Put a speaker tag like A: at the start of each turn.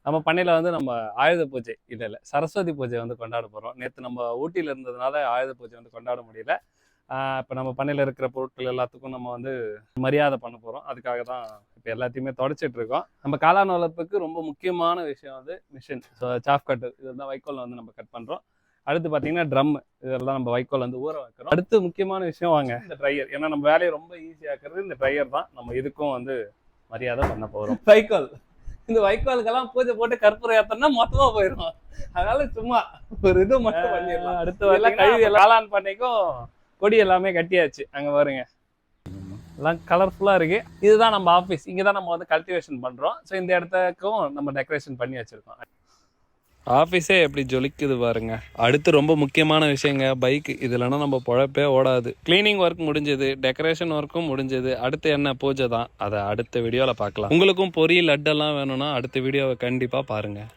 A: நம்ம பண்ணையில் வந்து நம்ம ஆயுத பூஜை இல்லை சரஸ்வதி பூஜை வந்து கொண்டாட போகிறோம். நேற்று நம்ம ஊட்டியில் இருந்ததுனால ஆயுத பூஜை வந்து கொண்டாட முடியல. இப்போ நம்ம பண்ணையில் இருக்கிற பொருட்கள் எல்லாத்துக்கும் நம்ம வந்து மரியாதை பண்ண போகிறோம். அதுக்காக தான் இப்போ எல்லாத்தையுமே தொடச்சிட்டு இருக்கோம். நம்ம காளான் வளர்ப்புக்கு ரொம்ப முக்கியமான விஷயம் வந்து மிஷின். ஸோ சாஃப் கட்டு இதெல்லாம் வைக்கோல் வந்து நம்ம கட் பண்ணுறோம். அடுத்து பார்த்தீங்கன்னா ட்ரம், இதெல்லாம் நம்ம வைக்கோல் வந்து ஊற வைக்கிறோம். அடுத்து முக்கியமான விஷயம் வாங்க இந்த ட்ரையர். ஏன்னா நம்ம வேலையை ரொம்ப ஈஸியாக்குறது இந்த ட்ரையர் தான். நம்ம இதுக்கும் வந்து மரியாதை பண்ண போகிறோம். வைக்கோல், இந்த வைக்கோலுக்கெல்லாம் பூஜை போட்டு கற்பூரம் ஏத்தனா மொத்தமா போயிடும். அதனால சும்மா ஒரு இது மட்டும் பண்ணிடலாம். அடுத்து எல்லாம் கழுவி காளான் பண்ணைக்கும் கொடி எல்லாமே கட்டியாச்சு. அங்க பாருங்க எல்லாம் கலர்ஃபுல்லா இருக்கு. இதுதான் நம்ம ஆஃபீஸ். இங்கதான் நம்ம வந்து கல்டிவேஷன் பண்றோம். ஸோ இந்த இடத்துக்கும் நம்ம டெக்கரேஷன் பண்ணி வச்சிருக்கோம். ஆஃபீஸே எப்படி ஜொலிக்குது பாருங்க. அடுத்து ரொம்ப முக்கியமான விஷயங்க பைக். இதுலன்னா நம்ம பொழப்பே ஓடாது. கிளீனிங் ஒர்க் முடிஞ்சது, டெக்கரேஷன் ஒர்க்கும் முடிஞ்சது. அடுத்து என்ன பூஜை தான். அதை அடுத்த வீடியோவில் பார்க்கலாம். உங்களுக்கும் பொரியல் லட்டெல்லாம் வேணும்னா அடுத்த வீடியோவை கண்டிப்பாக பாருங்கள்.